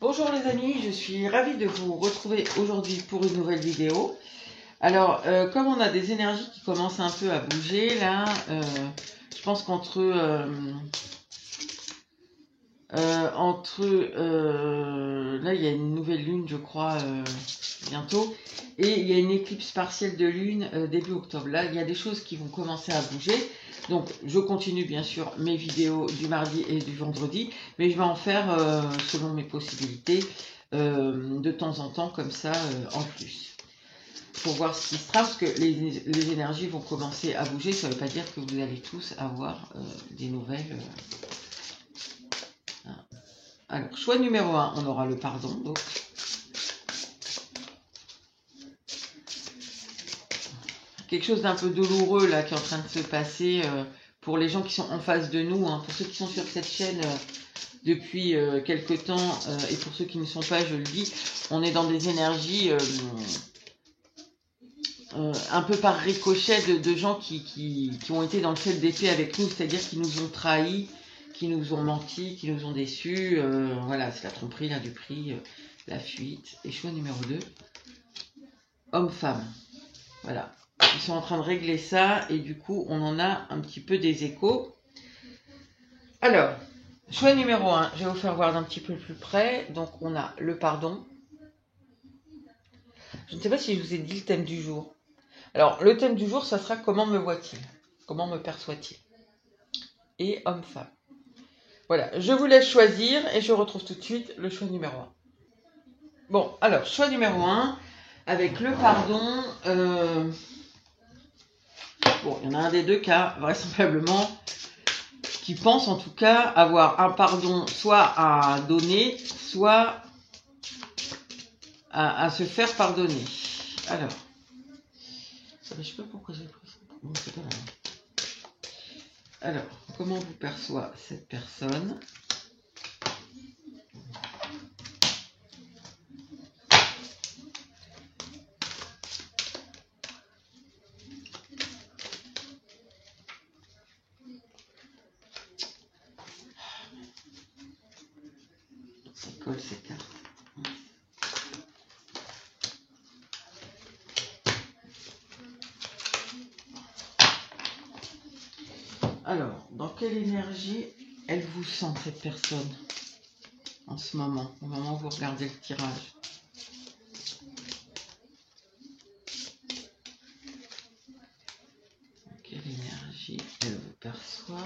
Bonjour les amis, je suis ravie de vous retrouver aujourd'hui pour une nouvelle vidéo. Alors, comme on a des énergies qui commencent un peu à bouger, là, je pense qu'entre là, il y a une nouvelle lune, je crois, bientôt, et il y a une éclipse partielle de lune début octobre. Là, il y a des choses qui vont commencer à bouger. Donc, je continue bien sûr mes vidéos du mardi et du vendredi, mais je vais en faire selon mes possibilités de temps en temps, comme ça, en plus. Pour voir ce qui se trame, parce que les énergies vont commencer à bouger. Ça ne veut pas dire que vous allez tous avoir des nouvelles. Alors, choix numéro 1, on aura le pardon. Donc. Quelque chose d'un peu douloureux là qui est en train de se passer pour les gens qui sont en face de nous, hein. Pour ceux qui sont sur cette chaîne depuis quelque temps et pour ceux qui ne sont pas, je le dis, on est dans des énergies un peu par ricochet de gens qui ont été dans le ciel d'épée avec nous, c'est-à-dire qui nous ont trahis, qui nous ont menti, qui nous ont déçus. Voilà, c'est la tromperie, la duperie, la fuite. Et choix numéro 2, homme-femme. Voilà. Ils sont en train de régler ça et du coup, on en a un petit peu des échos. Alors, choix numéro 1, je vais vous faire voir d'un petit peu plus près. Donc, on a le pardon. Je ne sais pas si je vous ai dit le thème du jour. Alors, le thème du jour, ça sera comment me voit-il? Comment me perçoit-il? Et homme-femme. Voilà, je vous laisse choisir et je retrouve tout de suite le choix numéro 1. Bon, alors, choix numéro 1, avec le pardon... Bon, il y en a un des deux cas, vraisemblablement, qui pense en tout cas avoir un pardon soit à donner, soit à se faire pardonner. Alors, je sais pas pourquoi j'ai pris ça. Bon, c'est pas grave. Alors, comment vous perçoit cette personne ? Ça colle ces cartes. Alors, dans quelle énergie elle vous sent, cette personne, en ce moment, au moment où vous regardez le tirage? Quelle énergie elle vous perçoit?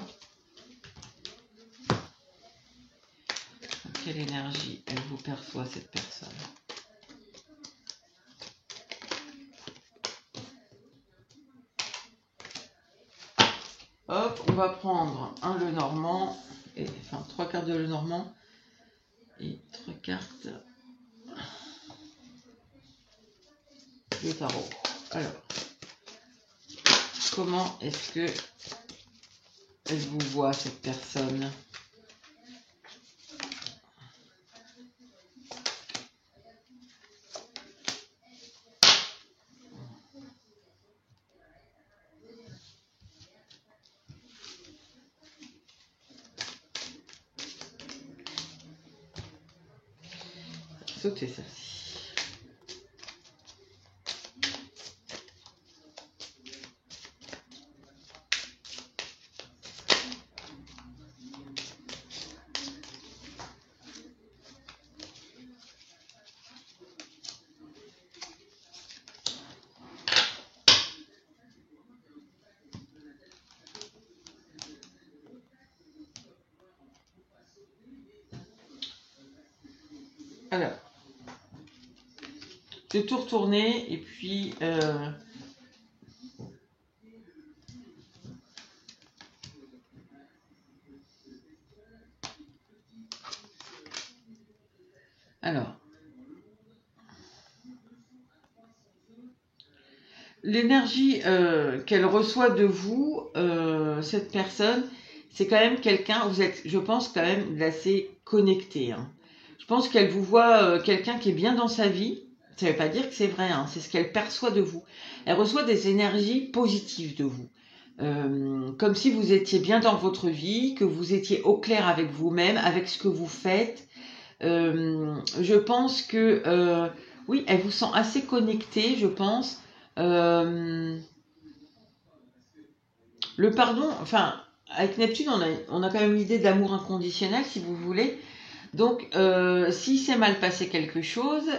Quelle énergie elle vous perçoit, cette personne? Hop, on va prendre un Lenormand, et, enfin 3 cartes de Lenormand et 3 cartes de tarot. Alors, comment est-ce que elle vous voit, cette personne? Sauter celle-ci. Alors, je vais tout retourner et puis alors, l'énergie qu'elle reçoit de vous, cette personne, c'est quand même quelqu'un, vous êtes, je pense, quand même assez connecté, hein. Je pense qu'elle vous voit quelqu'un qui est bien dans sa vie. Ça ne veut pas dire que c'est vrai, hein, c'est ce qu'elle perçoit de vous. Elle reçoit des énergies positives de vous. Comme si vous étiez bien dans votre vie, que vous étiez au clair avec vous-même, avec ce que vous faites. Je pense que, oui, elle vous sent assez connectée, je pense. Le pardon, enfin, avec Neptune, on a quand même l'idée d'amour inconditionnel, si vous voulez. Donc, si s'est mal passé quelque chose,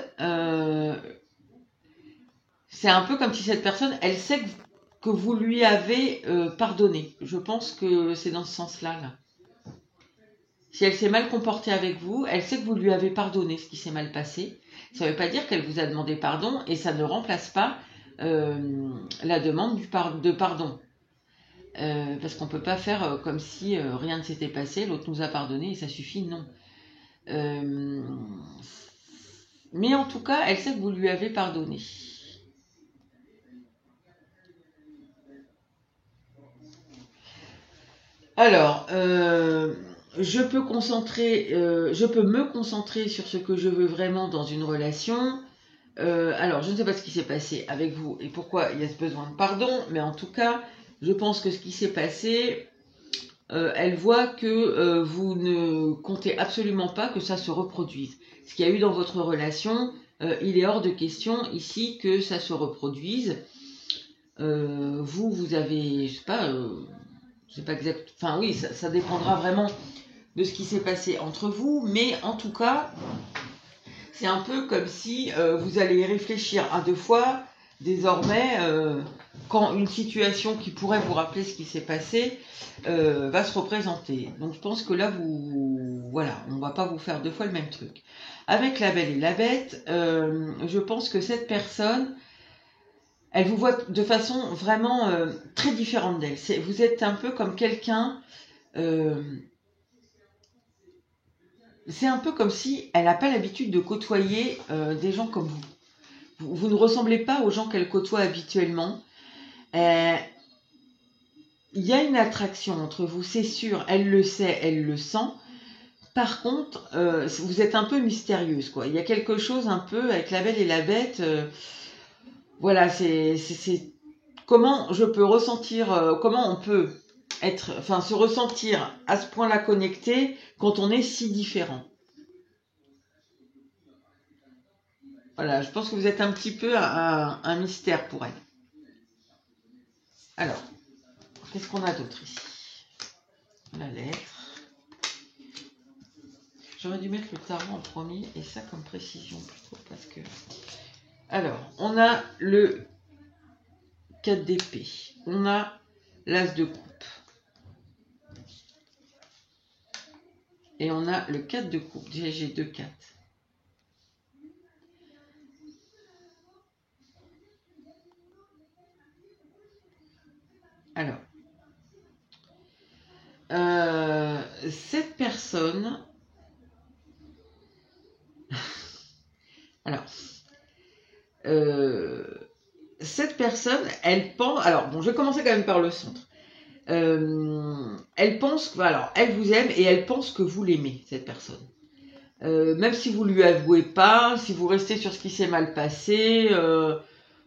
c'est un peu comme si cette personne, elle sait que vous lui avez pardonné. Je pense que c'est dans ce sens-là. Là. Si elle s'est mal comportée avec vous, elle sait que vous lui avez pardonné ce qui s'est mal passé. Ça ne veut pas dire qu'elle vous a demandé pardon et ça ne remplace pas la demande de pardon. Parce qu'on ne peut pas faire comme si rien ne s'était passé, l'autre nous a pardonné et ça suffit, non. Mais en tout cas, elle sait que vous lui avez pardonné. Alors, je peux me concentrer sur ce que je veux vraiment dans une relation. Alors, je ne sais pas ce qui s'est passé avec vous et pourquoi il y a ce besoin de pardon, mais en tout cas, je pense que ce qui s'est passé, elle voit que vous ne comptez absolument pas que ça se reproduise. Ce qu'il y a eu dans votre relation, il est hors de question ici que ça se reproduise. Vous avez, je sais pas exact, enfin oui, ça dépendra vraiment de ce qui s'est passé entre vous, mais en tout cas, c'est un peu comme si vous allez y réfléchir à deux fois désormais quand une situation qui pourrait vous rappeler ce qui s'est passé va se représenter. Donc je pense que là, voilà, on va pas vous faire deux fois le même truc. Avec la Belle et la Bête, je pense que cette personne, elle vous voit de façon vraiment très différente d'elle. Vous êtes un peu comme quelqu'un... c'est un peu comme si elle n'a pas l'habitude de côtoyer des gens comme vous. Vous ne ressemblez pas aux gens qu'elle côtoie habituellement. Il y a une attraction entre vous, c'est sûr. Elle le sait, elle le sent. Par contre, vous êtes un peu mystérieuse, quoi. Il y a quelque chose un peu avec la Belle et la Bête. Voilà, c'est comment je peux ressentir, comment on peut se ressentir à ce point-là connecté quand on est si différent. Voilà, je pense que vous êtes un petit peu un mystère pour elle. Alors, qu'est-ce qu'on a d'autre ici? La lettre. J'aurais dû mettre le tarot en premier et ça comme précision plutôt parce que... Alors, on a le 4 d'épée. On a l'as de coupe. Et on a le 4 de coupe. Déjà, j'ai 2 4. Alors, cette personne... Alors, cette personne, elle pense... Alors, bon, je vais commencer quand même par le centre. Elle pense... Alors, elle vous aime et elle pense que vous l'aimez, cette personne. Même si vous lui avouez pas, si vous restez sur ce qui s'est mal passé...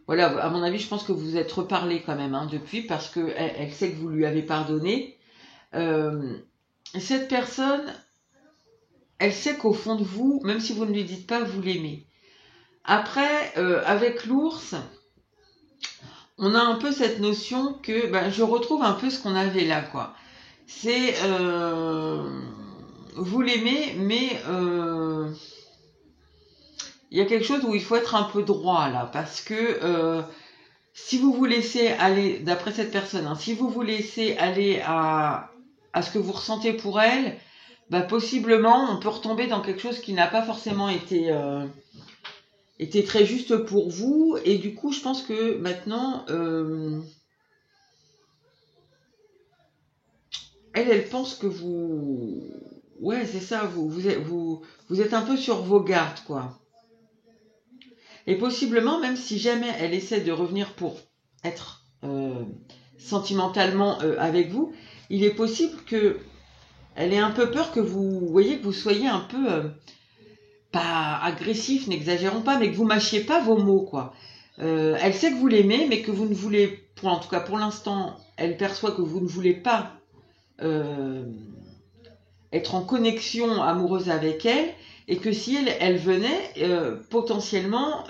voilà, à mon avis, je pense que vous vous êtes reparlé quand même depuis parce que elle sait que vous lui avez pardonné. Cette personne, elle sait qu'au fond de vous, même si vous ne lui dites pas, vous l'aimez. Après, avec l'ours, on a un peu cette notion que je retrouve un peu ce qu'on avait là, quoi. C'est vous l'aimez, mais il y a quelque chose où il faut être un peu droit là, parce que si vous vous laissez aller, d'après cette personne, hein, si vous vous laissez aller à ce que vous ressentez pour elle, possiblement on peut retomber dans quelque chose qui n'a pas forcément été très juste pour vous, et du coup je pense que maintenant elle pense que vous, ouais c'est ça, vous êtes un peu sur vos gardes, quoi. Et possiblement, même si jamais elle essaie de revenir pour être sentimentalement avec vous, il est possible que elle ait un peu peur que vous voyez que vous soyez un peu pas agressif, n'exagérons pas, mais que vous mâchiez pas vos mots, quoi. Elle sait que vous l'aimez, mais que vous ne voulez, en tout cas pour l'instant, elle perçoit que vous ne voulez pas être en connexion amoureuse avec elle, et que si elle venait, potentiellement,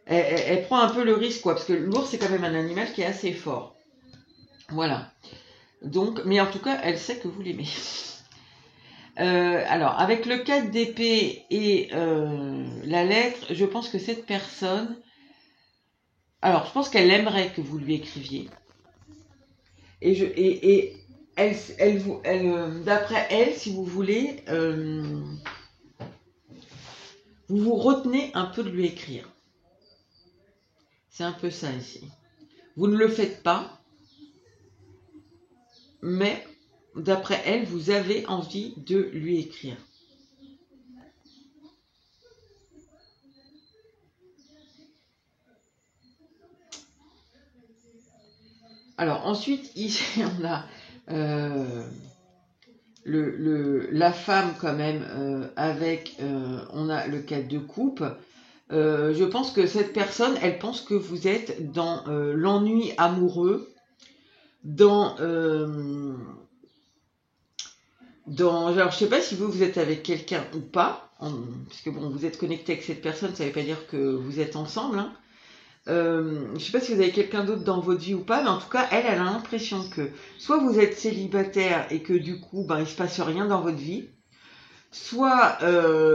elle prend un peu le risque, quoi, parce que l'ours, c'est quand même un animal qui est assez fort. Voilà. Donc, mais en tout cas, elle sait que vous l'aimez. Alors, avec le 4 d'épée et la lettre, je pense que cette personne... Alors, je pense qu'elle aimerait que vous lui écriviez. Et d'après elle, si vous voulez, vous vous retenez un peu de lui écrire. C'est un peu ça ici. Vous ne le faites pas, mais d'après elle, vous avez envie de lui écrire. Alors ensuite, ici, on a la femme quand même, avec, on a le 4 de coupe. Je pense que cette personne, elle pense que vous êtes dans l'ennui amoureux, alors je sais pas si vous êtes avec quelqu'un ou pas, parce que bon, vous êtes connecté avec cette personne, ça veut pas dire que vous êtes ensemble, hein. Je sais pas si vous avez quelqu'un d'autre dans votre vie ou pas, mais en tout cas, elle a l'impression que soit vous êtes célibataire et que du coup, ben, il se passe rien dans votre vie, soit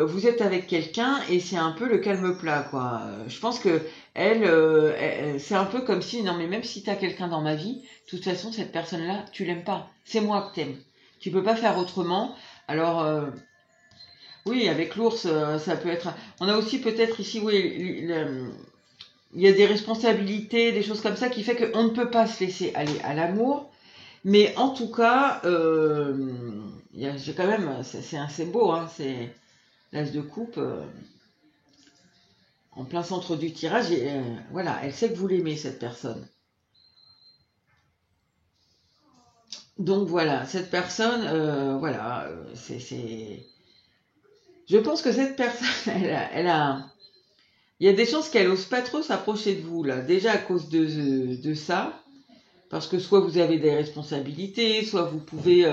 vous êtes avec quelqu'un et c'est un peu le calme plat, quoi. Je pense que c'est un peu comme si, non mais même si t'as quelqu'un dans ma vie, de toute façon, cette personne-là, tu l'aimes pas. C'est moi que t'aimes. Tu peux pas faire autrement. Alors, oui, avec l'ours, ça peut être... On a aussi peut-être ici, oui, il y a des responsabilités, des choses comme ça qui fait qu'on ne peut pas se laisser aller à l'amour. Mais en tout cas, j'ai quand même, c'est beau, hein, c'est l'as de coupe en plein centre du tirage. Et, voilà, elle sait que vous l'aimez, cette personne. Donc voilà, cette personne, voilà, je pense que cette personne, il y a des chances qu'elle n'ose pas trop s'approcher de vous, là, déjà à cause de ça. Parce que soit vous avez des responsabilités, soit vous pouvez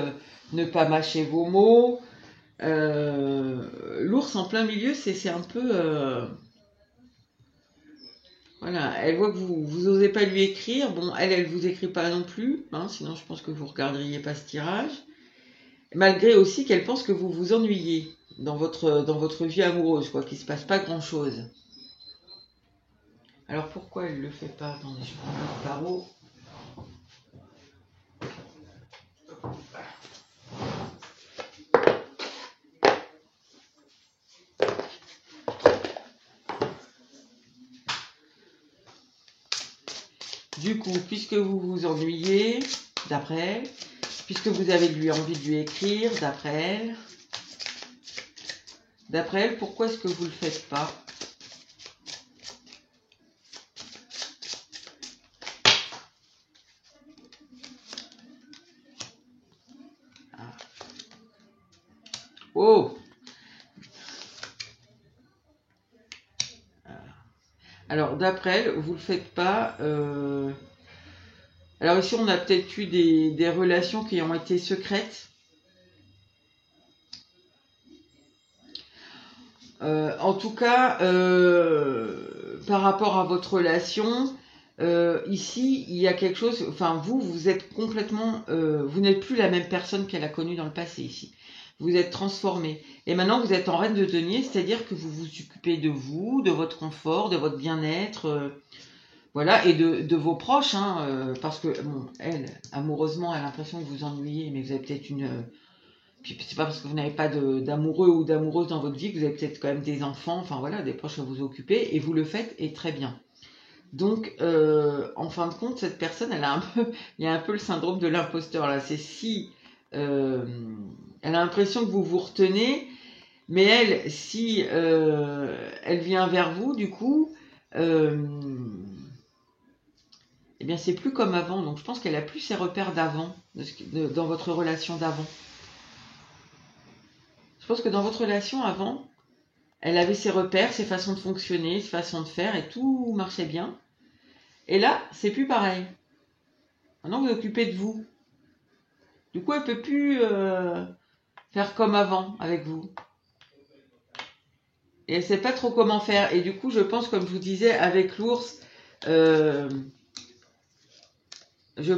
ne pas mâcher vos mots. L'ours en plein milieu, c'est un peu... voilà, elle voit que vous osez pas lui écrire. Bon, elle vous écrit pas non plus, hein, sinon je pense que vous regarderiez pas ce tirage. Malgré aussi qu'elle pense que vous vous ennuyez dans votre vie amoureuse, quoi, qu'il se passe pas grand-chose. Alors pourquoi elle le fait pas? Attendez, je prends le tarot. Du coup, puisque vous vous ennuyez, d'après elle, puisque vous avez envie de lui écrire, d'après elle, pourquoi est-ce que vous ne le faites pas? Ah. Oh! Alors, d'après elle, vous ne le faites pas... Alors ici, on a peut-être eu des relations qui ont été secrètes. En tout cas, par rapport à votre relation, ici, il y a quelque chose... Enfin, vous êtes complètement... vous n'êtes plus la même personne qu'elle a connue dans le passé ici. Vous êtes transformé. Et maintenant, vous êtes en reine de denier, c'est-à-dire que vous vous occupez de vous, de votre confort, de votre bien-être... voilà, et de vos proches, hein, parce que, bon, elle, amoureusement, elle a l'impression que vous ennuyez, mais vous avez peut-être une... puis c'est pas parce que vous n'avez pas d'amoureux ou d'amoureuse dans votre vie que vous avez peut-être quand même des enfants, enfin voilà, des proches à vous occuper, et vous le faites, et très bien. Donc, en fin de compte, cette personne, il y a un peu le syndrome de l'imposteur, là. C'est si... elle a l'impression que vous vous retenez, mais elle, si elle vient vers vous, du coup... eh bien, c'est plus comme avant. Donc, je pense qu'elle a plus ses repères d'avant, dans votre relation d'avant. Je pense que dans votre relation avant, elle avait ses repères, ses façons de fonctionner, ses façons de faire, et tout marchait bien. Et là, c'est plus pareil. Maintenant, vous vous occupez de vous. Du coup, elle peut plus faire comme avant avec vous. et elle sait pas trop comment faire. Et du coup, je pense, comme je vous disais, avec l'ours, je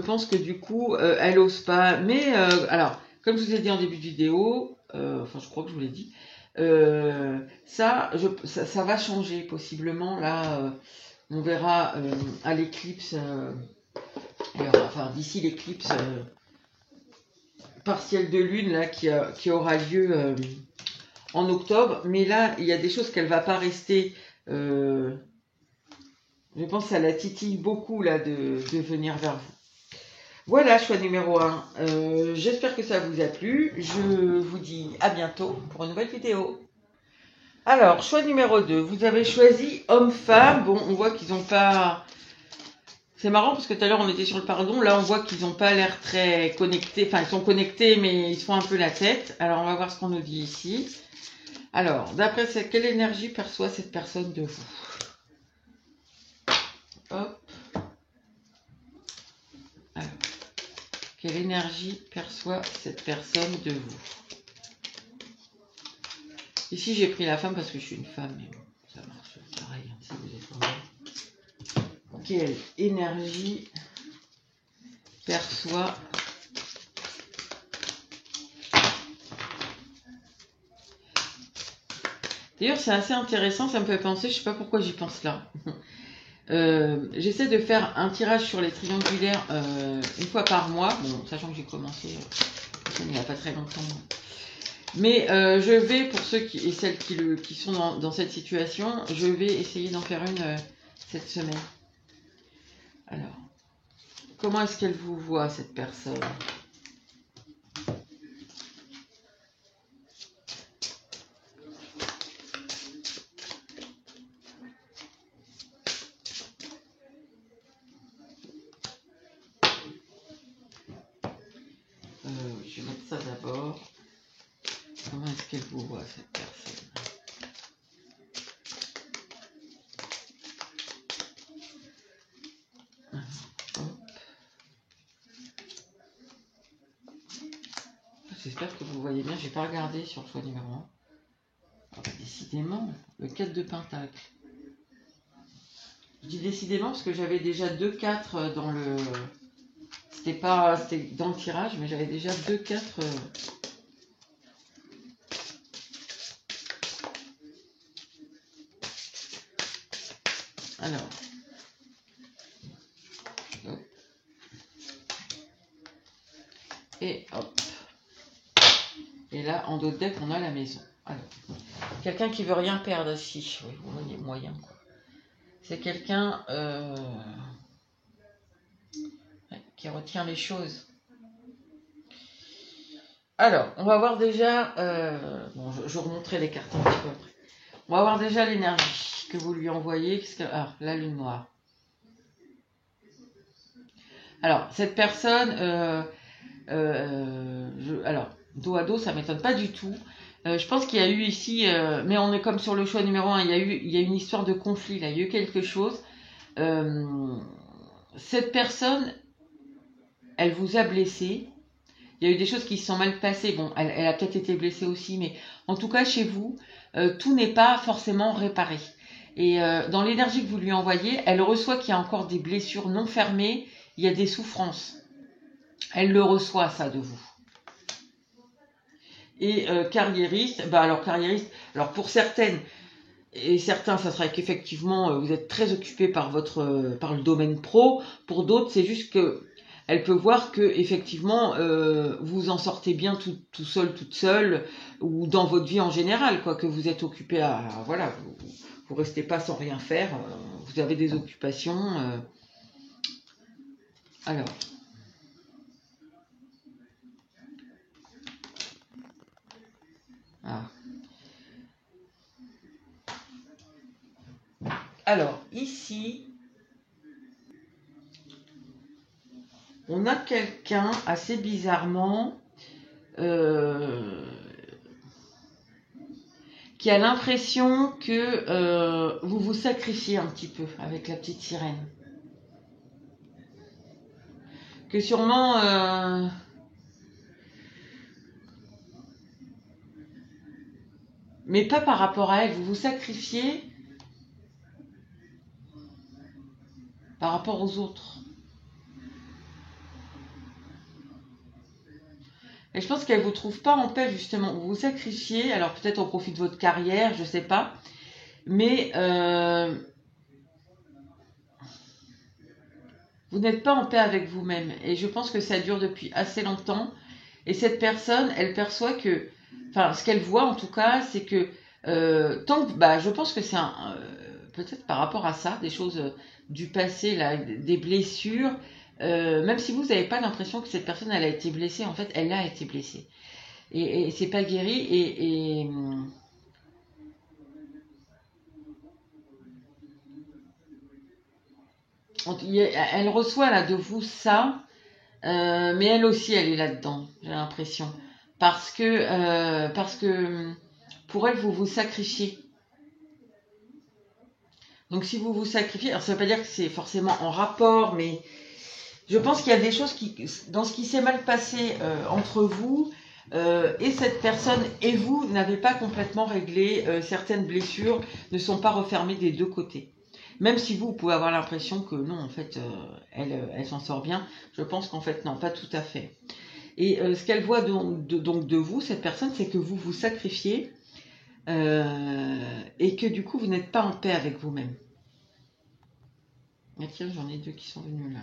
pense que du coup, elle ose pas. Mais alors, comme je vous ai dit en début de vidéo, enfin, je crois que je vous l'ai dit, ça va changer possiblement. Là, on verra à l'éclipse, enfin d'ici l'éclipse partielle de lune là qui aura lieu en octobre. Mais là, il y a des choses qu'elle va pas rester. Je pense que ça la titille beaucoup là de venir vers vous. Voilà, choix numéro 1. J'espère que ça vous a plu. Je vous dis à bientôt pour une nouvelle vidéo. Alors, choix numéro 2. Vous avez choisi homme-femme. Bon, on voit qu'ils n'ont pas... C'est marrant parce que tout à l'heure on était sur le pardon. Là, on voit qu'ils n'ont pas l'air très connectés. Enfin, ils sont connectés, mais ils se font un peu la tête. Alors, on va voir ce qu'on nous dit ici. Alors, d'après ça, quelle énergie perçoit cette personne de vous? Hop. Alors, quelle énergie perçoit cette personne de vous? Ici, j'ai pris la femme parce que je suis une femme, mais bon, ça marche pareil hein, si vous êtes homme. Quelle énergie perçoit D'ailleurs, c'est assez intéressant, ça me fait penser, je sais pas pourquoi j'y pense là. J'essaie de faire un tirage sur les triangulaires une fois par mois, bon, sachant que j'ai commencé il n'y a pas très longtemps. Mais je vais, pour ceux et celles qui sont dans cette situation, je vais essayer d'en faire une cette semaine. Alors, comment est-ce qu'elle vous voit, cette personne? Je vais mettre ça d'abord. Comment est-ce qu'elle vous voit, cette personne? J'espère que vous voyez bien, j'ai pas regardé sur le choix numéro 1. Ah bah, décidément, le 4 de Pentacle. Je dis décidément parce que j'avais déjà 2-4 dans le... C'était dans le tirage, mais j'avais déjà 2-4... Alors... Hop. Et hop. Et là, en dos de deck, on a la maison. Alors, quelqu'un qui veut rien perdre ici. Oui, vous voyez, moyen, quoi. C'est quelqu'un qui retient les choses. Alors, on va voir déjà... bon, je remonterai les cartes un petit peu après. On va voir déjà l'énergie que vous lui envoyez. Ah, la lune noire. Alors, cette personne... alors, dos à dos, ça ne m'étonne pas du tout. Je pense qu'il y a eu ici... mais on est comme sur le choix numéro 1. Il y a une histoire de conflit, là. Il y a eu quelque chose. Cette personne, elle vous a blessé. Il y a eu des choses qui se sont mal passées. Bon, elle a peut-être été blessée aussi, mais en tout cas, chez vous, tout n'est pas forcément réparé. Et dans l'énergie que vous lui envoyez, elle reçoit qu'il y a encore des blessures non fermées, il y a des souffrances. Elle le reçoit, ça, de vous. Et carriériste, carriériste, alors pour certaines et certains, ça sera qu'effectivement, vous êtes très occupé par le domaine pro. Pour d'autres, c'est juste que elle peut voir que effectivement vous en sortez bien tout seul, toute seule, ou dans votre vie en général, quoi, que vous êtes occupé voilà, vous restez pas sans rien faire, vous avez des occupations. Alors. Ah. Alors, ici, on a quelqu'un, assez bizarrement, qui a l'impression que vous vous sacrifiez un petit peu avec la petite sirène. Que sûrement... mais pas par rapport à elle. Vous vous sacrifiez par rapport aux autres. Et je pense qu'elle ne vous trouve pas en paix, justement. Vous vous sacrifiez, alors peut-être au profit de votre carrière, je ne sais pas. Mais vous n'êtes pas en paix avec vous-même. Et je pense que ça dure depuis assez longtemps. Et cette personne, elle perçoit que... Enfin, ce qu'elle voit en tout cas, c'est que... tant que... Bah, je pense que c'est peut-être par rapport à ça, des choses du passé, là, des blessures... même si vous n'avez pas l'impression que cette personne elle a été blessée, en fait elle a été blessée et c'est pas guéri et elle reçoit là de vous ça, mais elle aussi elle est là-dedans, j'ai l'impression, parce que pour elle vous vous sacrifiez. Donc si vous vous sacrifiez, alors ça veut pas dire que c'est forcément en rapport, mais je pense qu'il y a des choses dans ce qui s'est mal passé entre vous et cette personne et vous n'avez pas complètement réglé, certaines blessures ne sont pas refermées des deux côtés. Même si vous pouvez avoir l'impression que non, en fait, elle s'en sort bien, je pense qu'en fait, non, pas tout à fait. Et ce qu'elle voit donc de vous, cette personne, c'est que vous vous sacrifiez et que du coup, vous n'êtes pas en paix avec vous-même. Ah tiens, j'en ai deux qui sont venus là.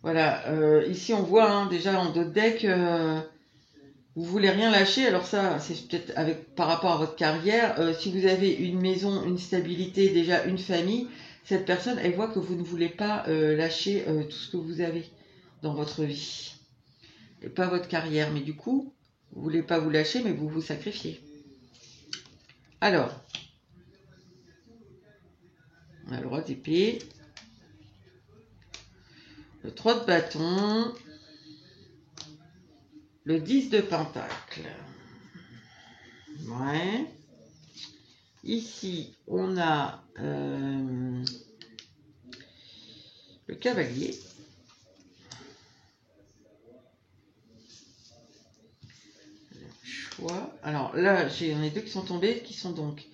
Voilà, ici on voit hein, déjà en d'autres decks, vous voulez rien lâcher, alors ça c'est peut-être par rapport à votre carrière, si vous avez une maison, une stabilité, déjà une famille, cette personne elle voit que vous ne voulez pas lâcher tout ce que vous avez dans votre vie, et pas votre carrière, mais du coup, vous voulez pas vous lâcher, mais vous vous sacrifiez. Alors, on a le roi d'épée, le 3 de bâton, le 10 de pentacle. Ouais. Ici, on a le cavalier. Le choix. Alors là, j'en ai deux qui sont tombés, qui sont donc...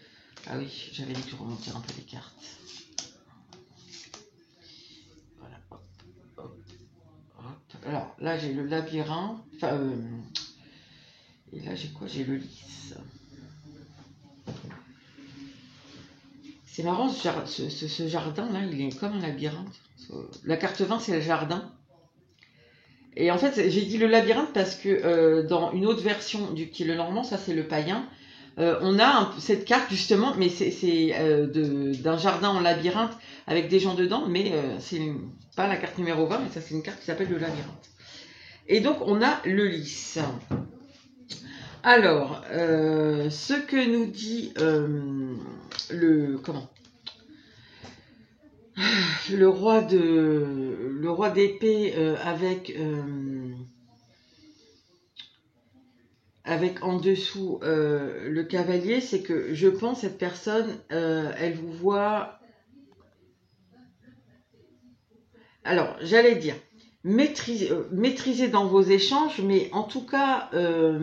Ah oui, j'avais dit que je remontais un peu les cartes. Voilà, hop, hop, hop. Alors là, j'ai le labyrinthe. Enfin, et là, j'ai quoi? J'ai le lys. C'est marrant, ce jardin-là, il est comme un labyrinthe. La carte 20, c'est le jardin. Et en fait, j'ai dit le labyrinthe parce que dans une autre version qui est le normand, ça c'est le païen, on a cette carte justement, mais c'est d'un jardin en labyrinthe avec des gens dedans, mais c'est pas la carte numéro 20, mais ça c'est une carte qui s'appelle le labyrinthe. Et donc on a le lys. Alors, ce que nous dit le roi d'épée avec en dessous le cavalier, c'est que je pense cette personne, elle vous voit. Alors, j'allais dire maîtriser dans vos échanges, mais en tout cas, je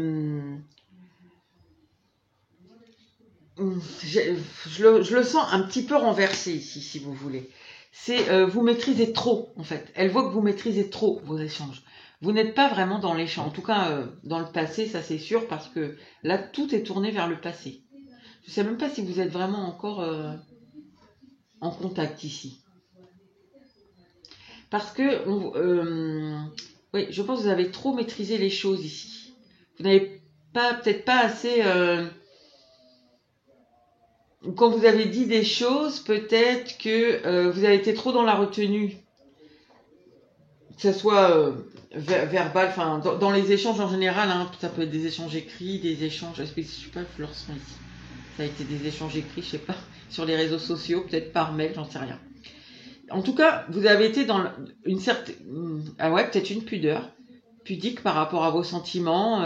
le sens un petit peu renversé ici, si vous voulez. C'est vous maîtrisez trop, en fait. Elle voit que vous maîtrisez trop vos échanges. Vous n'êtes pas vraiment dans l'échange. En tout cas, dans le passé, ça c'est sûr, parce que là, tout est tourné vers le passé. Je ne sais même pas si vous êtes vraiment encore en contact ici. Parce que, oui, je pense que vous avez trop maîtrisé les choses ici. Vous n'avez peut-être pas assez... quand vous avez dit des choses, peut-être que vous avez été trop dans la retenue. Que ce soit verbal, enfin, dans les échanges en général, hein, ça peut être des échanges écrits, des échanges... Je ne sais pas, je le ressens ici. Ça a été des échanges écrits, je ne sais pas, sur les réseaux sociaux, peut-être par mail, j'en sais rien. En tout cas, vous avez été dans une certaine... Ah ouais, peut-être une pudeur, pudique par rapport à vos sentiments.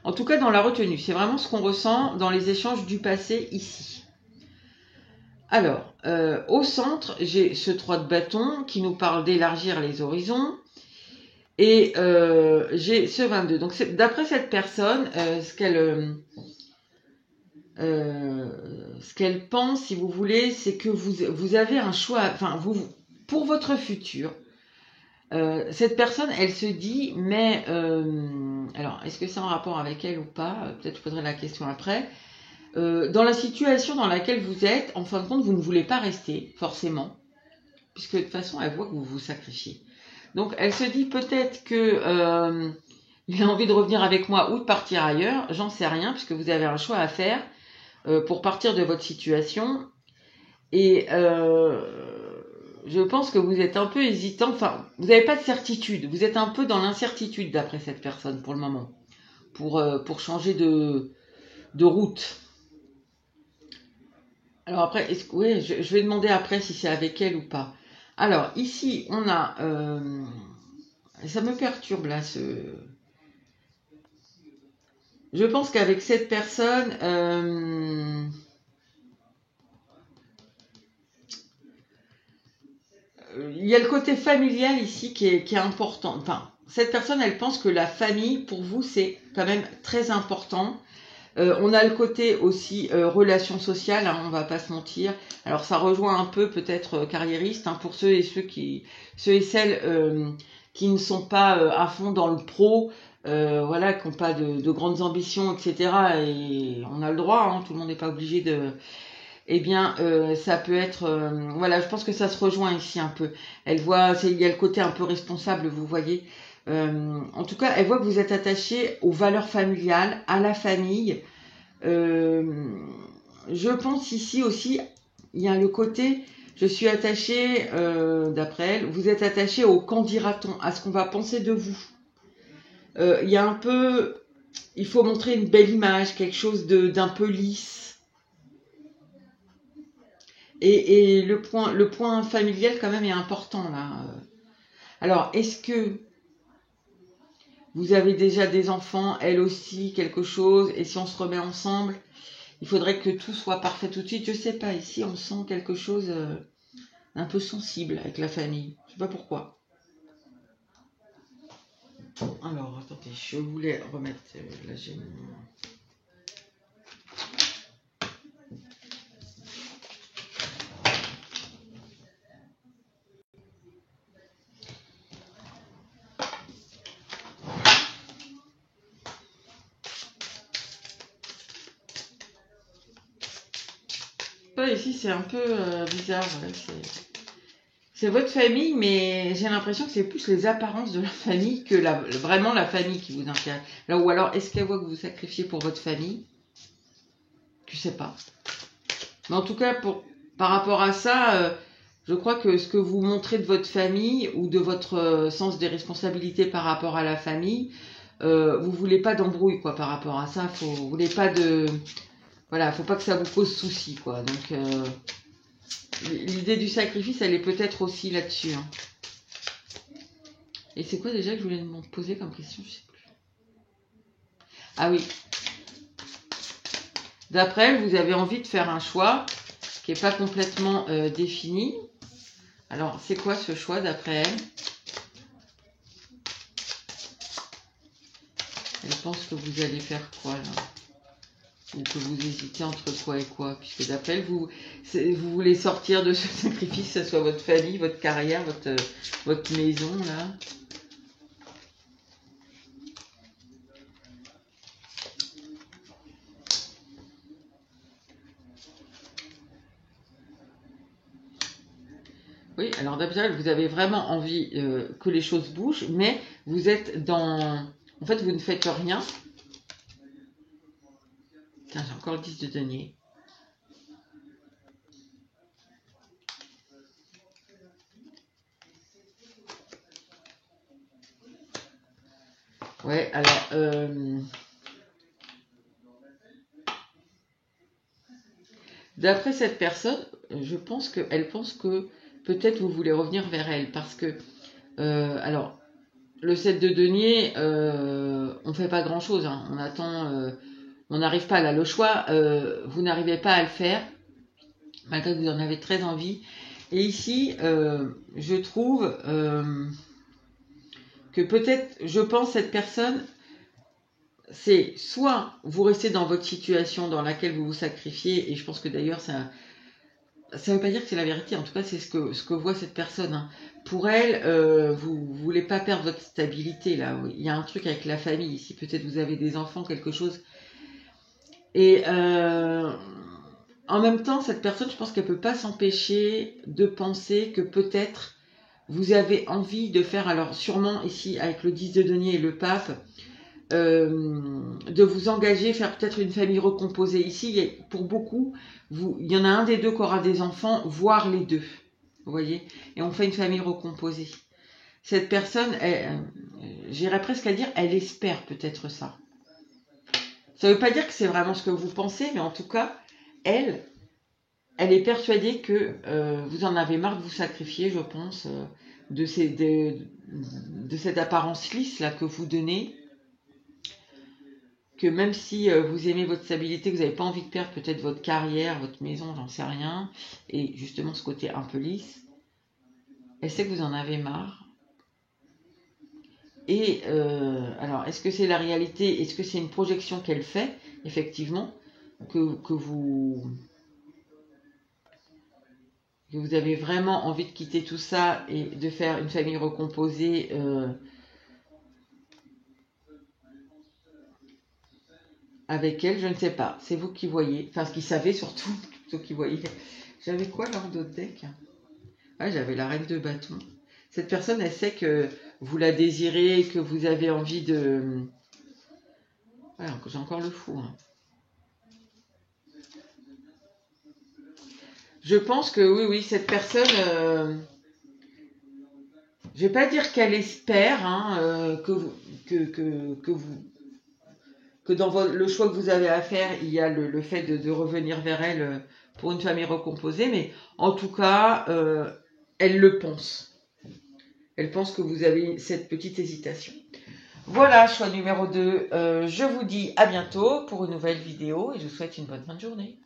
En tout cas, dans la retenue. C'est vraiment ce qu'on ressent dans les échanges du passé ici. Alors, au centre, j'ai ce 3 de bâton qui nous parle d'élargir les horizons. Et j'ai ce 22. Donc, d'après cette personne, ce ce qu'elle pense, si vous voulez, c'est que vous avez un choix, enfin, pour votre futur. Cette personne, elle se dit, mais alors, est-ce que c'est en rapport avec elle ou pas? Peut-être je poserai la question après. Dans la situation dans laquelle vous êtes, en fin de compte, vous ne voulez pas rester, forcément, puisque de toute façon, elle voit que vous vous sacrifiez. Donc, elle se dit peut-être que il a envie de revenir avec moi ou de partir ailleurs, j'en sais rien, puisque vous avez un choix à faire pour partir de votre situation. Et je pense que vous êtes un peu hésitant, enfin, vous n'avez pas de certitude, vous êtes un peu dans l'incertitude d'après cette personne pour le moment, pour changer de route. Alors après, oui, je vais demander après si c'est avec elle ou pas. Alors ici, on a, ça me perturbe là, je pense qu'avec cette personne, il y a le côté familial ici qui est important. Enfin, cette personne, elle pense que la famille, pour vous, c'est quand même très important. On a le côté aussi relation sociale, hein, on va pas se mentir. Alors ça rejoint un peu peut-être carriériste, hein, pour ceux et celles qui ne sont pas à fond dans le pro, voilà, qui n'ont pas de grandes ambitions, etc. Et on a le droit, hein, tout le monde n'est pas obligé de. Eh bien, ça peut être, voilà, je pense que ça se rejoint ici un peu. Elle voit, il y a le côté un peu responsable, vous voyez. En tout cas, elle voit que vous êtes attaché aux valeurs familiales, à la famille. Je pense ici aussi, il y a le côté, je suis attachée, d'après elle, vous êtes attaché au qu'en dira-t-on, à ce qu'on va penser de vous. Il y a un peu, il faut montrer une belle image, quelque chose d'un peu lisse. Et le point familial quand même est important là. Alors, est-ce que vous avez déjà des enfants, elle aussi, quelque chose, et si on se remet ensemble, il faudrait que tout soit parfait tout de suite. Je sais pas, ici on sent quelque chose d'un peu sensible avec la famille. Je sais pas pourquoi. Alors, attendez, je voulais remettre la gemme. Ici c'est un peu bizarre. Ouais, c'est votre famille, mais j'ai l'impression que c'est plus les apparences de la famille que vraiment la famille qui vous intéresse. Là, ou alors, est-ce qu'elle voit que vous sacrifiez pour votre famille? Je sais pas. Mais en tout cas, par rapport à ça, je crois que ce que vous montrez de votre famille ou de votre sens des responsabilités par rapport à la famille, vous voulez pas d'embrouille quoi par rapport à ça. Vous voulez pas de, voilà, faut pas que ça vous pose souci quoi. Donc l'idée du sacrifice, elle est peut-être aussi là-dessus. Hein. Et c'est quoi déjà que je voulais me poser comme question? Je sais plus. Ah oui. D'après elle, vous avez envie de faire un choix qui n'est pas complètement défini. Alors, c'est quoi ce choix d'après elle? Elle pense que vous allez faire quoi là? Ou que vous hésitez entre quoi et quoi? Puisque d'après elle, vous voulez sortir de ce sacrifice, que ce soit votre famille, votre carrière, votre maison là. Oui, alors d'après vous avez vraiment envie que les choses bougent, mais vous êtes dans... En fait, vous ne faites rien. Tiens, j'ai encore le 10 de denier. Ouais, alors... D'après cette personne, je pense qu'elle pense que peut-être vous voulez revenir vers elle parce que, alors, le 7 de denier, on fait pas grand chose, hein. On attend, on n'arrive pas là. Le choix, vous n'arrivez pas à le faire, malgré que vous en avez très envie. Et ici, je trouve que peut-être, je pense, cette personne, c'est soit vous restez dans votre situation dans laquelle vous vous sacrifiez, et je pense que d'ailleurs ça ne veut pas dire que c'est la vérité, en tout cas c'est ce que voit cette personne. Hein. Pour elle, vous voulez pas perdre votre stabilité là. Il y a un truc avec la famille ici, peut-être vous avez des enfants, quelque chose. Et en même temps, cette personne, je pense qu'elle peut pas s'empêcher de penser que peut-être vous avez envie de faire, alors sûrement ici avec le 10 de denier et le pape, de vous engager, faire peut-être une famille recomposée. Ici, pour beaucoup, il y en a un des deux qui aura des enfants, voire les deux. Vous voyez? Et on fait une famille recomposée. Cette personne, j'irais presque à dire, elle espère peut-être ça. Ça ne veut pas dire que c'est vraiment ce que vous pensez, mais en tout cas, elle est persuadée que vous en avez marre de vous sacrifier, je pense, de cette apparence lisse là que vous donnez. Que même si vous aimez votre stabilité, que vous n'avez pas envie de perdre peut-être votre carrière, votre maison, j'en sais rien, et justement ce côté un peu lisse, elle sait que vous en avez marre. Et alors, est-ce que c'est la réalité? Est-ce que c'est une projection qu'elle fait, effectivement, que vous avez vraiment envie de quitter tout ça et de faire une famille recomposée avec elle, je ne sais pas. C'est vous qui voyez. Enfin, ce qui savez surtout, plutôt qui voyez. J'avais quoi lors d'autres deck? Ah, j'avais la reine de bâton. Cette personne, elle sait que vous la désirez, que vous avez envie de... Ouais, j'ai encore le fou. Hein. Je pense que oui, cette personne... je vais pas dire qu'elle espère hein, que dans le choix que vous avez à faire, il y a le fait de revenir vers elle pour une famille recomposée, mais en tout cas, elle le pense. Elle pense que vous avez cette petite hésitation. Voilà, choix numéro 2. Je vous dis à bientôt pour une nouvelle vidéo et je vous souhaite une bonne fin de journée.